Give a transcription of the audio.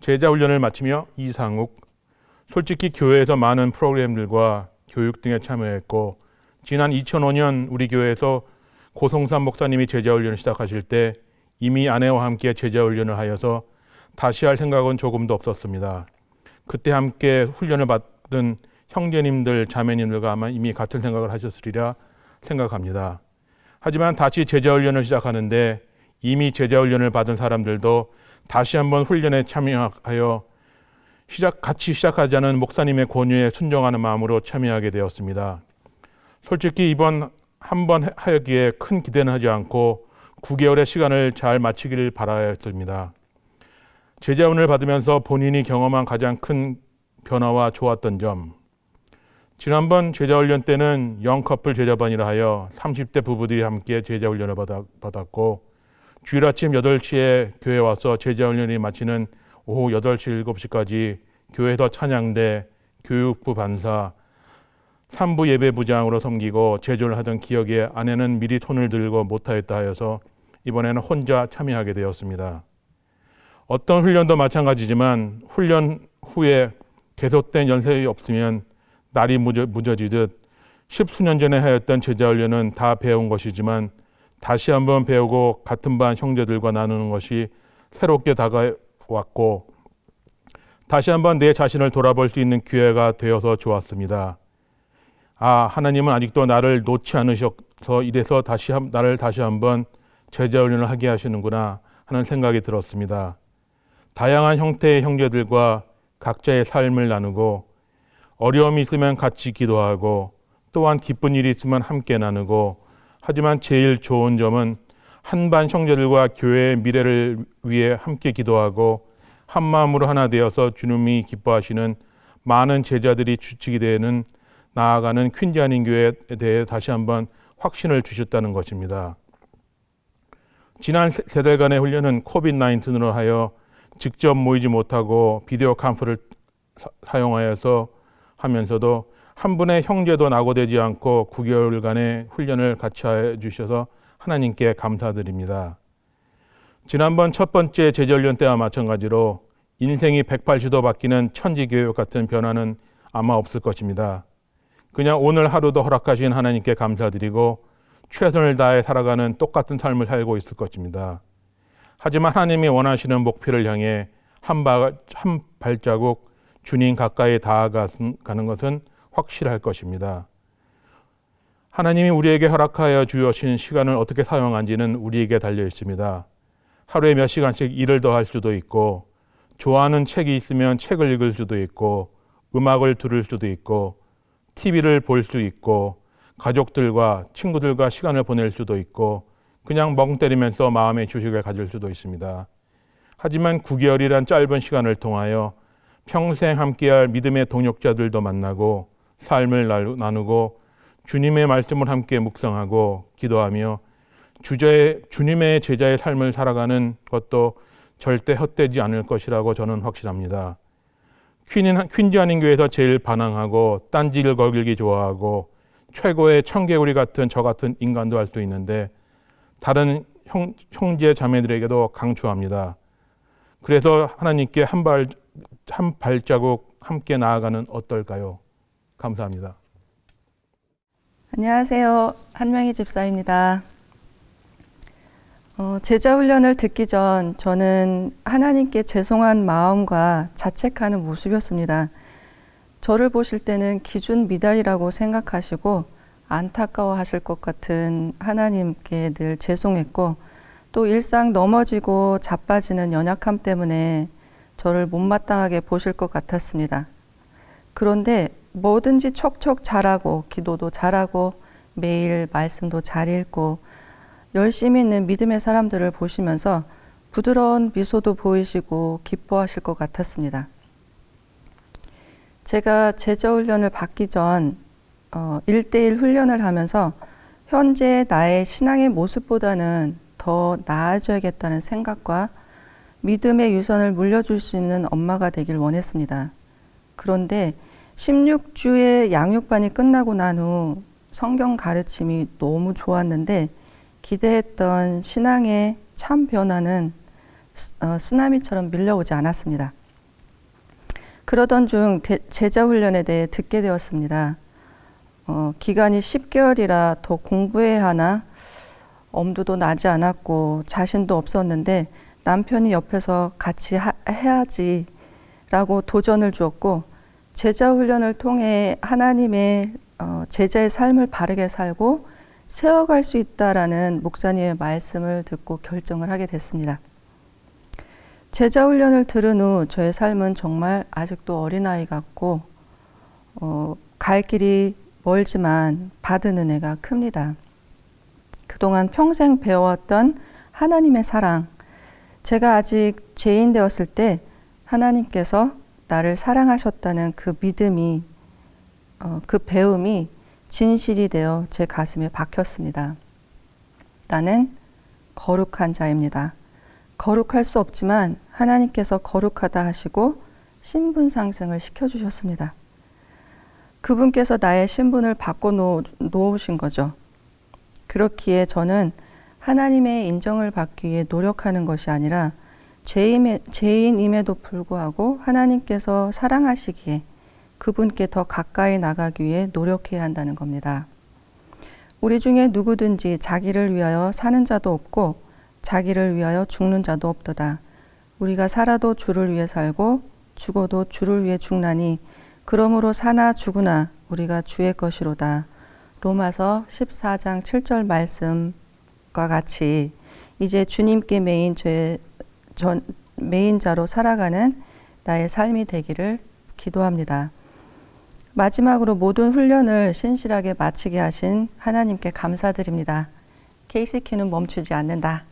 제자훈련을 마치며 이상욱. 솔직히 교회에서 많은 프로그램들과 교육 등에 참여했고 지난 2005년 우리 교회에서 고성삼 목사님이 제자훈련을 시작하실 때 이미 아내와 함께 제자훈련을 하여서 다시 할 생각은 조금도 없었습니다. 그때 함께 훈련을 받은 형제님들, 자매님들과 아마 이미 같은 생각을 하셨으리라 생각합니다. 하지만 다시 제자훈련을 시작하는데 이미 제자훈련을 받은 사람들도 다시 한번 훈련에 참여하여 같이 시작하자는 목사님의 권유에 순종하는 마음으로 참여하게 되었습니다. 솔직히 이번 한번 하기에 큰 기대는 하지 않고 9개월의 시간을 잘 마치기를 바라야 했습니다. 제자훈련을 받으면서 본인이 경험한 가장 큰 변화와 좋았던 점. 지난번 제자훈련 때는 영커플 제자반이라 하여 30대 부부들이 함께 제자훈련을 받았고 주일 아침 8시에 교회에 와서 제자훈련이 마치는 오후 8시, 7시까지 교회에서 찬양대, 교육부 반사, 3부 예배부장으로 섬기고 제조를 하던 기억에 아내는 미리 손을 들고 못하였다 하여서 이번에는 혼자 참여하게 되었습니다. 어떤 훈련도 마찬가지지만 훈련 후에 계속된 연습이 없으면 날이 무뎌지듯 10수년 전에 하였던 제자훈련은 다 배운 것이지만 다시 한번 배우고 같은 반 형제들과 나누는 것이 새롭게 다가왔고 다시 한번 내 자신을 돌아볼 수 있는 기회가 되어서 좋았습니다. 하나님은 아직도 나를 놓지 않으셔서 이래서 나를 다시 한번 제자훈련을 하게 하시는구나 하는 생각이 들었습니다. 다양한 형태의 형제들과 각자의 삶을 나누고 어려움이 있으면 같이 기도하고 또한 기쁜 일이 있으면 함께 나누고 하지만 제일 좋은 점은 한반 형제들과 교회의 미래를 위해 함께 기도하고 한 마음으로 하나 되어서 주님이 기뻐하시는 많은 제자들이 주축이 되는 나아가는 퀸즈 한인 교회에 대해 다시 한번 확신을 주셨다는 것입니다. 지난 세 달간의 훈련은 코비드-19으로 하여 직접 모이지 못하고 비디오 컨퍼를 사용하여서 하면서도 한 분의 형제도 낙오되지 않고 9개월간의 훈련을 같이 해주셔서 하나님께 감사드립니다. 지난번 첫 번째 제자훈련 때와 마찬가지로 인생이 180도 바뀌는 천지교육 같은 변화는 아마 없을 것입니다. 그냥 오늘 하루도 허락하신 하나님께 감사드리고 최선을 다해 살아가는 똑같은 삶을 살고 있을 것입니다. 하지만 하나님이 원하시는 목표를 향해 한 발자국 주님 가까이 다가가는 것은 확실할 것입니다. 하나님이 우리에게 허락하여 주신 시간을 어떻게 사용한지는 우리에게 달려 있습니다. 하루에 몇 시간씩 일을 더 할 수도 있고 좋아하는 책이 있으면 책을 읽을 수도 있고 음악을 들을 수도 있고 TV를 볼 수 있고 가족들과 친구들과 시간을 보낼 수도 있고 그냥 멍 때리면서 마음의 휴식을 가질 수도 있습니다. 하지만 9개월이란 짧은 시간을 통하여 평생 함께할 믿음의 동역자들도 만나고 삶을 나누고 주님의 말씀을 함께 묵상하고 기도하며 주님의 제자의 삶을 살아가는 것도 절대 헛되지 않을 것이라고 저는 확신합니다. 퀸즈 한인 교회에서 제일 반항하고 딴지를 거길기 좋아하고 최고의 청개구리 같은 저 같은 인간도 할 수 있는데 다른 형제 자매들에게도 강추합니다. 그래서 하나님께 한 발자국 함께 나아가는 어떨까요? 감사합니다. 안녕하세요. 한명희 집사입니다. 제자훈련을 듣기 전 저는 하나님께 죄송한 마음과 자책하는 모습이었습니다. 저를 보실 때는 기준 미달이라고 생각하시고 안타까워하실 것 같은 하나님께 늘 죄송했고 또 일상 넘어지고 자빠지는 연약함 때문에 저를 못마땅하게 보실 것 같았습니다. 그런데 뭐든지 척척 잘하고 기도도 잘하고 매일 말씀도 잘 읽고 열심히 있는 믿음의 사람들을 보시면서 부드러운 미소도 보이시고 기뻐하실 것 같았습니다. 제가 제자훈련을 받기 전 1대1 훈련을 하면서 현재 나의 신앙의 모습보다는 더 나아져야겠다는 생각과 믿음의 유선을 물려줄 수 있는 엄마가 되길 원했습니다. 그런데 16주의 양육반이 끝나고 난 후 성경 가르침이 너무 좋았는데 기대했던 신앙의 참 변화는 쓰나미처럼 밀려오지 않았습니다. 그러던 중 제자 훈련에 대해 듣게 되었습니다. 기간이 10개월이라 더 공부해야 하나 엄두도 나지 않았고 자신도 없었는데 남편이 옆에서 같이 해야지 라고 도전을 주었고 제자 훈련을 통해 하나님의 제자의 삶을 바르게 살고 세워갈 수 있다라는 목사님의 말씀을 듣고 결정을 하게 됐습니다. 제자 훈련을 들은 후 저의 삶은 정말 아직도 어린아이 같고 갈 길이 멀지만 받은 은혜가 큽니다. 그동안 평생 배워왔던 하나님의 사랑, 제가 아직 죄인 되었을 때 하나님께서 나를 사랑하셨다는 그 믿음이, 그 배움이 진실이 되어 제 가슴에 박혔습니다. 나는 거룩한 자입니다. 거룩할 수 없지만 하나님께서 거룩하다 하시고 신분 상승을 시켜주셨습니다. 그분께서 나의 신분을 바꿔놓으신 거죠. 그렇기에 저는 하나님의 인정을 받기 위해 노력하는 것이 아니라 죄인임에도 불구하고 하나님께서 사랑하시기에 그분께 더 가까이 나가기 위해 노력해야 한다는 겁니다. 우리 중에 누구든지 자기를 위하여 사는 자도 없고 자기를 위하여 죽는 자도 없도다. 우리가 살아도 주를 위해 살고 죽어도 주를 위해 죽나니 그러므로 사나 죽으나 우리가 주의 것이로다. 로마서 14장 7절 말씀과 같이 이제 주님께 매인 자로 살아가는 나의 삶이 되기를 기도합니다. 마지막으로 모든 훈련을 신실하게 마치게 하신 하나님께 감사드립니다. KCQ는 멈추지 않는다.